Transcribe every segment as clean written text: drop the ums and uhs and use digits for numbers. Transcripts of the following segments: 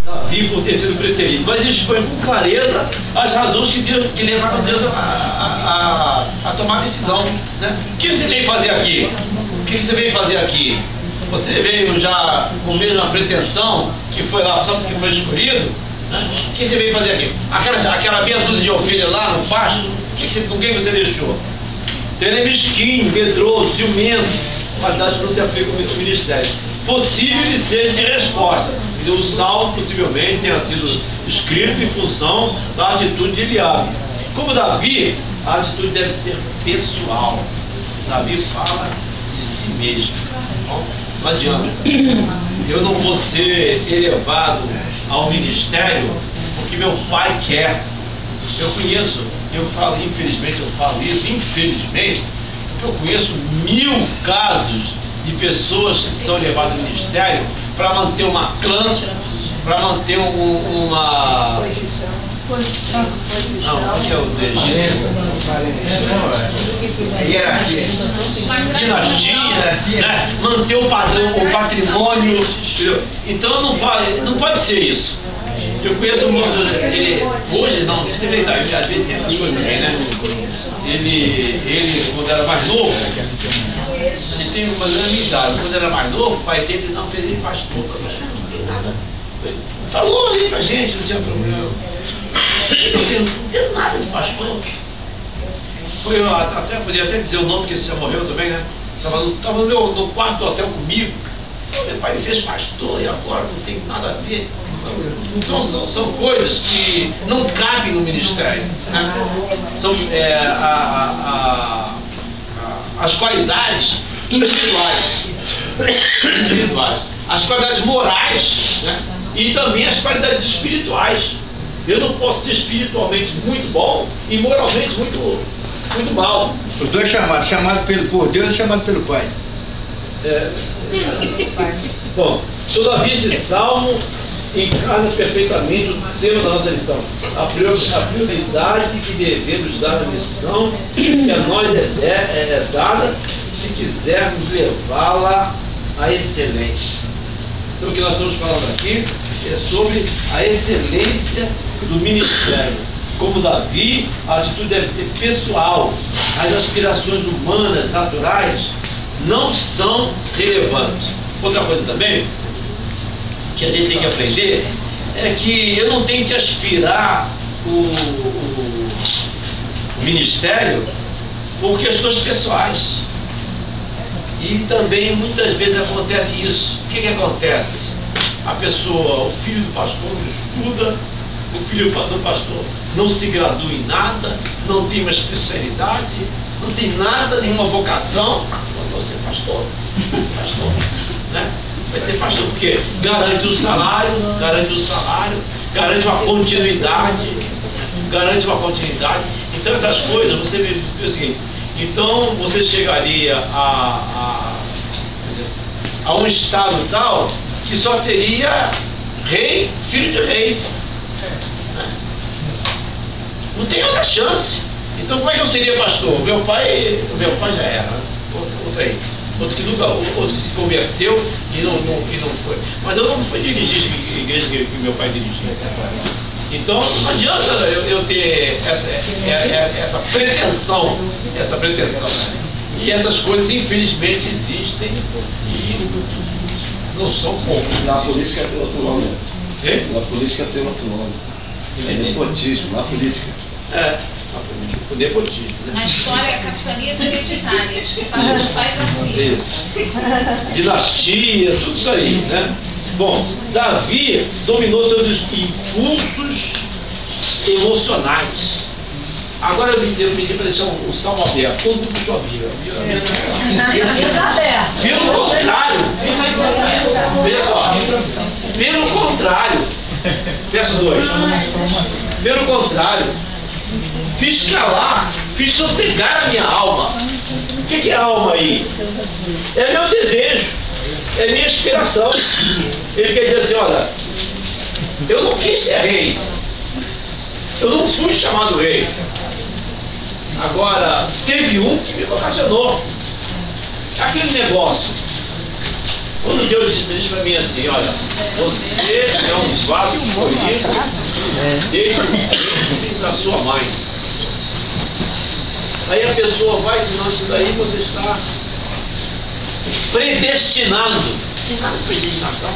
Davi por ter sido preterido, mas expõe com clareza as razões que levaram Deus a tomar a decisão, né? O que você veio fazer aqui? O que você veio fazer aqui? Você veio já com a mesma pretensão que foi lá só porque foi escolhido? Né? O que você veio fazer aqui? Aquela meia dúzia de ovelhas lá no pasto, com quem você deixou? Então ele é mesquinho, medroso, ciumento, qualidades que não se aplicam no ministério. Possível de ser de resposta. E o salmo possivelmente tenha sido escrito em função da atitude de Eliabe. Como Davi, a atitude deve ser pessoal. Davi fala de si mesmo. Não adianta. Eu não vou ser elevado ao ministério porque meu pai quer. Eu conheço, infelizmente eu falo isso, infelizmente, eu conheço 1000 casos de pessoas que são levadas ao ministério para manter uma clã, para manter uma... Não, que é o dinastia, né? Manter o padrão, o patrimônio. Então não pode ser isso. Eu conheço hoje não, você vê, às vezes tem essas coisas também, né? Ele quando era mais novo, ele tem uma grande idade. Quando era mais novo, o pai dele não fez ele pastor. Não tem nada. Falou aí pra gente, não tinha problema. Não tem nada de pastor. Podia até dizer o nome, porque esse já morreu também, né? Estava no quarto do hotel comigo. Meu pai me fez pastor e agora não tem nada a ver. Então são coisas que não cabem no ministério, né? São as qualidades individuais, as qualidades morais, né? E também as qualidades espirituais. Eu não posso ser espiritualmente muito bom e moralmente muito mal. Os dois chamado por Deus e chamado pelo Pai. Bom, todavia esse salmo encarna perfeitamente o tema da nossa lição. A prioridade que devemos dar à missão que a nós é dada se quisermos levá-la à excelência. Então o que nós estamos falando aqui é sobre a excelência do ministério. Como Davi, a atitude deve ser pessoal. As aspirações humanas, naturais, não são relevantes. Outra coisa também que a gente tem que aprender é que eu não tenho que aspirar o ministério por questões pessoais. E também muitas vezes acontece isso. O que acontece? A pessoa, o filho do pastor estuda, o filho do pastor não se gradua em nada, não tem uma especialidade, não tem nada, nenhuma vocação. Vou ser pastor, né? Vai ser pastor porque garante o salário, garante uma continuidade, Então essas coisas, você vê o seguinte, então você chegaria a um estado tal que só teria rei, filho de rei. Não tem outra chance. Então como é que eu seria pastor? Meu pai já era, outro que se converteu e não foi. Mas eu não fui dirigir a igreja que meu pai dirigia. Então não adianta eu ter essa pretensão. E essas coisas infelizmente existem e não são comuns. Na política tem outro nome. Na política tem outro nome. É nepotismo, na política. O nepotismo, né? Na história é a capitania hereditária, que passa dos pais para filhos. Isso. Dinastia, tudo isso aí, né? Bom, Davi dominou seus impulsos emocionais. Agora eu pedi para deixar um salmo aberto. Todo mundo puxou a Bíblia. Pelo contrário, veja só. Pelo contrário, verso 2. Pelo contrário, fiz calar, fiz sossegar a minha alma. O que é alma aí? É meu desejo, é minha inspiração. Ele quer dizer assim, olha, eu não quis ser rei, eu não fui chamado rei. Agora, teve um que me vocacionou. Aquele negócio, Quando Deus diz para mim assim, olha, você é um vaso escolhido desde o ventre da sua mãe. Aí a pessoa vai e diz, não, isso daí você está predestinando. Tem nada de predestinação.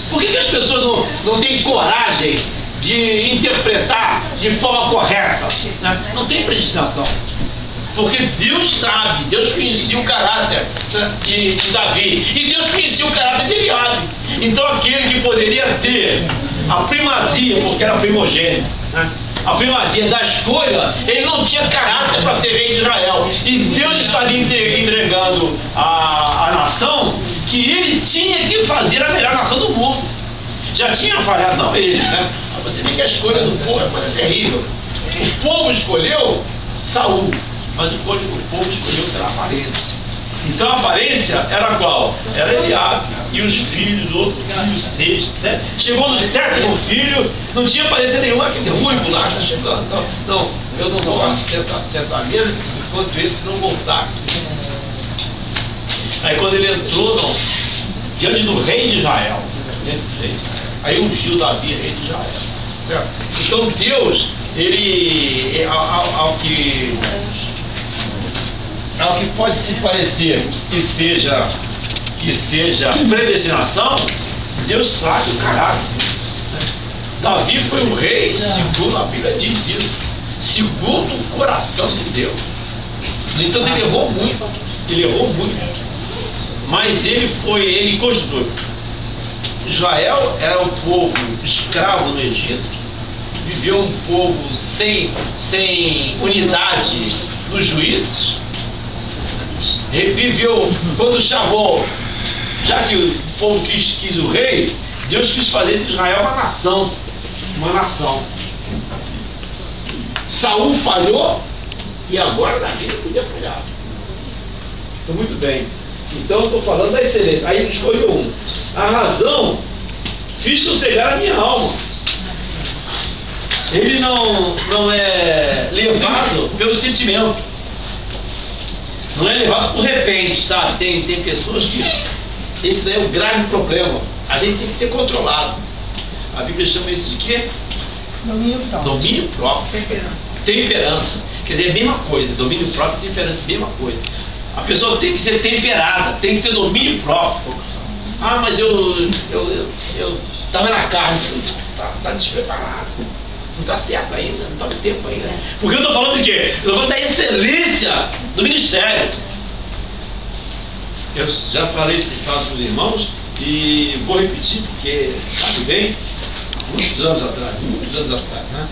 Por que as pessoas não têm coragem de interpretar de forma correta? Né? Não tem predestinação. Porque Deus sabe, Deus conhecia o caráter de Davi. E Deus conhecia o caráter de Eliabe. Então aquele que poderia ter a primazia, porque era primogênito, né? A primazia da escolha, ele não tinha caráter para ser rei de Israel. E Deus estaria entregando a nação que ele tinha que fazer a melhor nação do mundo. Já tinha falhado, não ele, né? Você vê que a escolha do povo é coisa terrível. O povo escolheu Saul, mas o povo escolheu pela aparência. Então a aparência era qual? Era Eliabe e os filhos do outro filho, 6, 7. Chegou no 7º filho, não tinha aparência nenhuma, aquele ruivo lá, está chegando. Não, eu não vou sentar mesmo enquanto esse não voltar. Aí quando ele entrou diante do rei de Israel, aí ungiu Davi, rei de Israel. Certo? Então Deus, ele, ao que pode se parecer que seja predestinação, Deus sabe o caráter. Davi foi um rei, segundo a Bíblia diz isso, segundo o coração de Deus. No entanto, ele errou muito. Mas ele constituiu. Israel era um povo escravo no Egito, viveu um povo sem unidade nos juízes. Viveu quando chamou, já que o povo quis o rei, Deus quis fazer de Israel uma nação. Saul falhou e agora Davi não podia falhar. Então, muito bem. Então eu estou falando da excelência. Aí ele escolheu um. A razão fiz sossegar a minha alma. Ele não é levado pelo sentimento. Não é levado por repente, sabe? Tem pessoas que... Esse daí é um grave problema. A gente tem que ser controlado. A Bíblia chama isso de quê? Domínio próprio. Domínio próprio. Temperança. Quer dizer, é a mesma coisa. Domínio próprio e temperança, a mesma coisa. A pessoa tem que ser temperada, tem que ter domínio próprio. Ah, mas eu estava na carne. Está despreparado. Não está certo ainda, não está no tempo ainda. Porque eu estou falando de quê? Eu estou falando da excelência do ministério. Eu já falei esse caso para os irmãos e vou repetir porque sabe bem, muitos anos atrás, né?